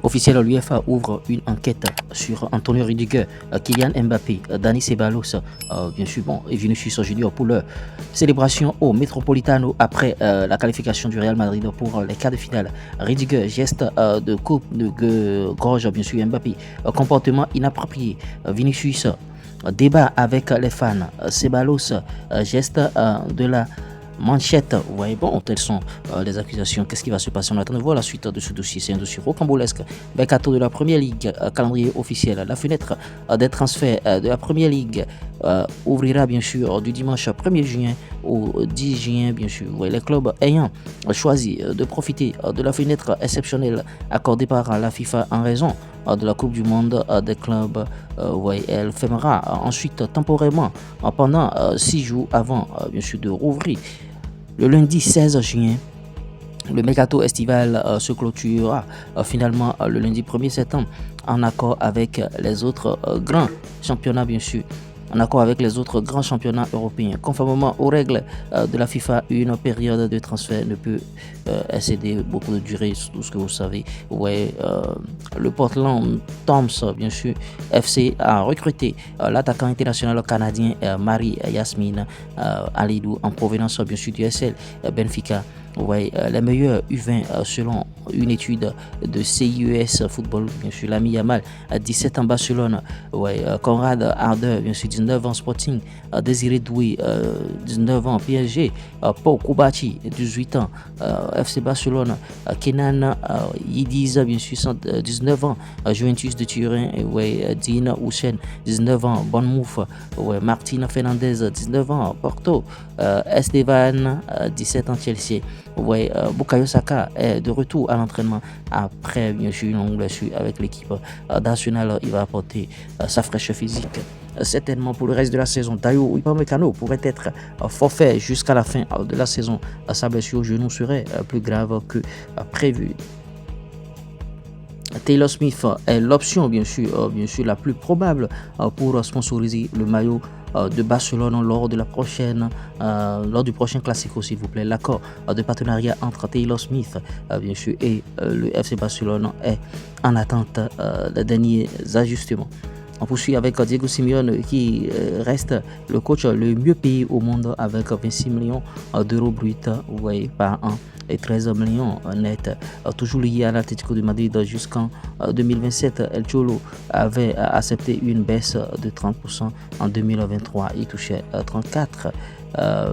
Officiel, l'UEFA ouvre une enquête sur Antonio Rudiger, Kylian Mbappé, Dani Ceballos, bien sûr, bon, et Vinicius Junior pour leur célébration au Metropolitano après la qualification du Real Madrid pour les quarts de finale. Rudiger, geste de coupe de gorge, bien sûr, Mbappé, comportement inapproprié. Vinicius, débat avec les fans. Ceballos, geste de la manchette. Vous voyez, bon, telles sont les accusations. Qu'est-ce qui va se passer? On attend de voir la suite de ce dossier. C'est un dossier rocambolesque. Mercato de la Première Ligue, calendrier officiel. La fenêtre des transferts de la Première Ligue ouvrira bien sûr du dimanche 1er juin au 10 juin, bien sûr. Vous voyez, les clubs ayant choisi de profiter de la fenêtre exceptionnelle accordée par la FIFA en raison de la Coupe du Monde des clubs, ouais, elle fermera ensuite temporairement pendant 6 jours avant bien sûr de rouvrir. Le lundi 16 juin, le mercato estival se clôturera finalement le lundi 1er septembre en accord avec les autres grands championnats, bien sûr. En accord avec les autres grands championnats européens. Conformément aux règles de la FIFA, une période de transfert ne peut excéder beaucoup de durée, tout ce que vous savez. Ouais, le Portland Timbers, bien sûr, FC a recruté l'attaquant international canadien Marie-Yasmine Alidou en provenance bien sûr du SL Benfica. Ouais, les meilleurs U20 selon une étude de CIES Football, bien sûr, Lamine Yamal, 17 ans Barcelone, ouais, Conrad Harder, bien sûr, 19 ans Sporting, Désiré Doué, 19 ans PSG, Paul Koubachi, 18 ans, FC Barcelone, Kenan Yidiz, bien sûr, 19 ans, Juventus de Turin, ouais, Dean Houchen, 19 ans, Bournemouth, ouais, Martina Fernandez, 19 ans, Porto, Esteban, 17 ans, Chelsea. Ouais, Bukayo Saka est de retour à l'entraînement après bien sûr une longue blessure avec l'équipe nationale. Il va apporter sa fraîche physique certainement pour le reste de la saison. Dayo Upamecano pourrait être forfait jusqu'à la fin de la saison. Sa blessure au genou serait plus grave que prévu. Taylor Smith est l'option bien sûr la plus probable pour sponsoriser le maillot de Barcelone lors du prochain Classico, s'il vous plaît. L'accord de partenariat entre Taylor Smith bien sûr et le FC Barcelone est en attente des derniers ajustements. On poursuit avec Diego Simeone qui reste le coach le mieux payé au monde avec 26 millions d'euros bruts par an et 13 millions net. Toujours lié à l'Atlético de Madrid jusqu'en 2027, El Cholo avait accepté une baisse de 30% en 2023. Il touchait 34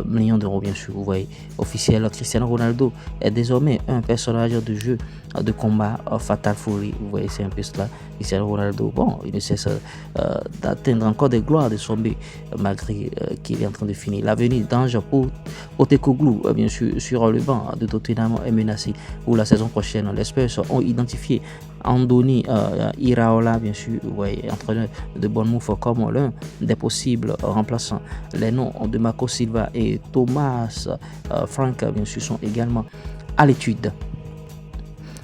millions d'euros, bien sûr. Vous voyez, officiel, Cristiano Ronaldo est désormais un personnage de jeu de combat Fatal Fury. Vous voyez, c'est un peu cela. Cristiano Ronaldo, bon, il ne cesse d'atteindre encore des gloires de sommet malgré qu'il est en train de finir. L'avenir d'Ange pour Postecoglou, bien sûr, sur le banc de Tottenham est menacé pour la saison prochaine. Les Spurs ont identifié Andoni Iraola, bien sûr, ouais, entraîneur de Bournemouth, comme l'un des possibles remplaçants. Les noms de Marco Silva et Thomas Frank, bien sûr, sont également à l'étude.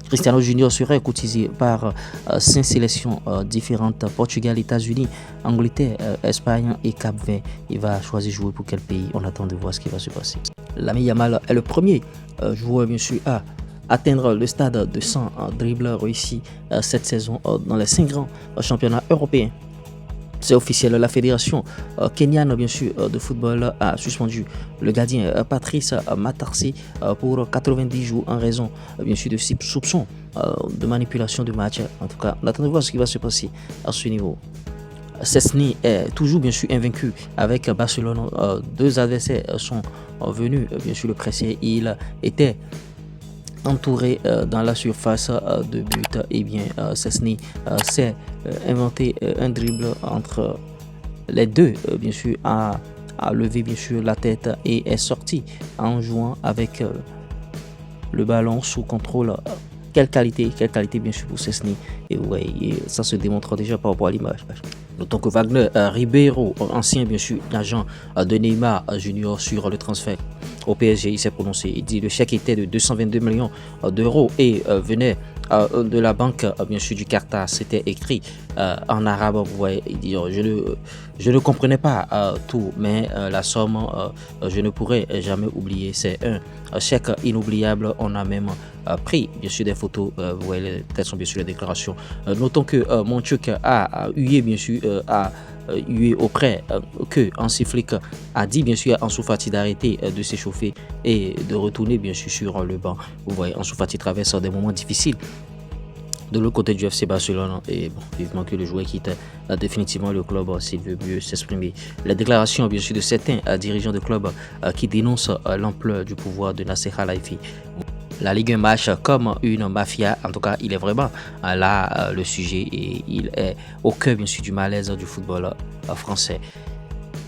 Cristiano Junior serait courtisé par 5 sélections différentes: Portugal, États-Unis, Angleterre, Espagne et Cap-Vert. Il va choisir jouer pour quel pays? On attend de voir ce qui va se passer. Lamine Yamal est le premier joueur bien sûr à atteindre le stade de 100 dribbles réussis cette saison dans les 5 grands championnats européens. C'est officiel, la fédération kenyane bien sûr de football a suspendu le gardien Patrice Matarsi pour 90 jours en raison bien sûr de soupçons de manipulation de match. En tout cas, on attend de voir ce qui va se passer à ce niveau. Szczesny est toujours bien sûr invaincu avec Barcelone. 2 adversaires sont venus bien sûr le presser. Il était entouré dans la surface de but. Et bien Szczesny s'est inventé un dribble entre les deux, bien sûr a levé bien sûr la tête et est sorti en jouant avec le ballon sous contrôle. Quelle qualité bien sûr pour Szczesny. Et ouais, ça se démontre déjà par rapport à l'image. Notons que Wagner Ribeiro, ancien bien sûr agent de Neymar Junior sur le transfert au PSG, il s'est prononcé. Il dit le chèque était de 222 millions d'euros et venait de la banque, bien sûr, du Qatar, c'était écrit en arabe. Vous voyez, il dit, je ne comprenais pas tout, mais la somme, je ne pourrai jamais oublier. C'est un chèque inoubliable. On a même pris, bien sûr, des photos. Vous voyez, telles sont bien sûr les déclarations. Notons que Montjuic a hué, bien sûr, hué auprès que Hansi Flick a dit, bien sûr, à Ansu Fati d'arrêter de s'échauffer et de retourner, bien sûr, sur le banc. Vous voyez, Ansu Fati traverse des moments difficiles de l'autre côté du FC Barcelone, et bon, vivement que le joueur quitte définitivement le club s'il veut mieux s'exprimer. Les déclarations, bien sûr, de certains dirigeants de club qui dénoncent l'ampleur du pouvoir de Nasser Khelaifi. La Ligue 1 marche comme une mafia. En tout cas, il est vraiment là le sujet, et il est au cœur, bien sûr, du malaise du football français.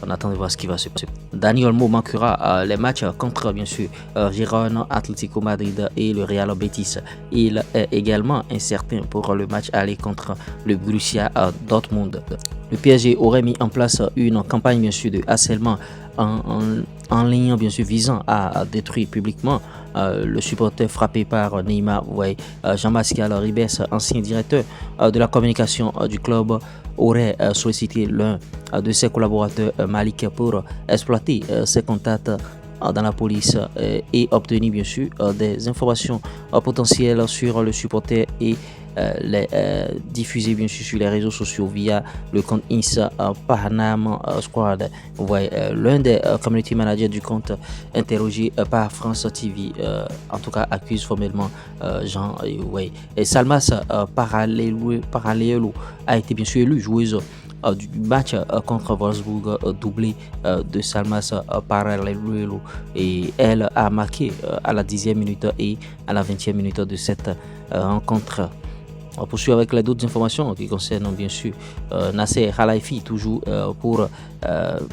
On attend de voir ce qui va se passer. Dani Olmo manquera les matchs contre, bien sûr, Girona, Atlético Madrid et le Real Betis. Il est également incertain pour le match aller contre le Borussia Dortmund. Le PSG aurait mis en place une campagne, bien sûr, de harcèlement en ligne, bien sûr, visant à détruire publiquement le supporter frappé par Neymar. Ouais, Jean-Pascal Ribes, ancien directeur de la communication du club, aurait sollicité l'un de ses collaborateurs, Malik, pour exploiter ses contacts dans la police et obtenir, bien sûr, des informations potentielles sur le supporter et les diffuser, bien sûr, sur les réseaux sociaux via le compte Insta Panam Squad. Vous voyez, l'un des community managers du compte, interrogé par France TV, en tout cas accuse formellement Jean. Et Salmas Parallelo a été, bien sûr, élu joueuse du match contre Wolfsburg, doublé de Salmas Parallelo, et elle a marqué à la 10e minute et à la 20e minute de cette rencontre. On poursuit avec les d'autres informations qui concernent, bien sûr, Nasser Khelaifi, toujours pour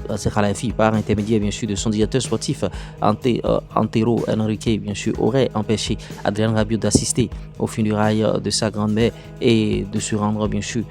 Nasser Khelaifi, par intermédiaire, bien sûr, de son directeur sportif Antero Henrique, bien sûr, aurait empêché Adrien Rabiot d'assister aux funérailles de sa grand-mère et de se rendre, bien sûr,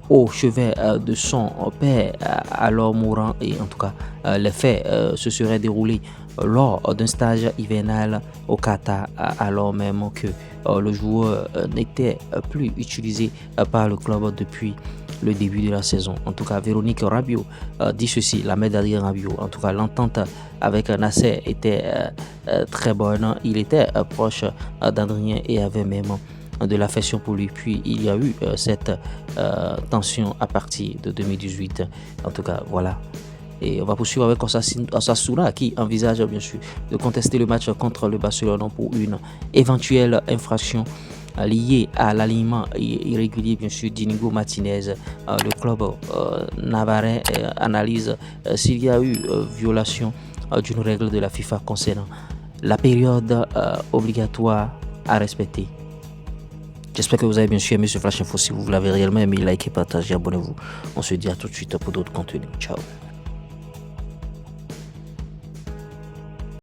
au chevet de son père alors mourant. Et en tout cas, les faits se seraient déroulés lors d'un stage hivernal au Qatar, alors même que le joueur n'était plus utilisé par le club depuis le début de la saison. En tout cas, Véronique Rabiot dit ceci, la mère d'Adrien Rabiot. En tout cas, l'entente avec Nasser était très bonne. Il était proche d'Adrien et avait même de l'affection pour lui. Puis il y a eu cette tension à partir de 2018. En tout cas, voilà. Et on va poursuivre avec Osasuna, qui envisage, bien sûr, de contester le match contre le Barcelone pour une éventuelle infraction liée à l'alignement irrégulier, bien sûr, d'Inigo Martinez. Le club navarrais analyse s'il y a eu violation d'une règle de la FIFA concernant la période obligatoire à respecter. J'espère que vous avez bien sûr aimé ce Flash Info. Si vous l'avez réellement aimé, likez, partagez, abonnez-vous. On se dit à tout de suite pour d'autres contenus. Ciao.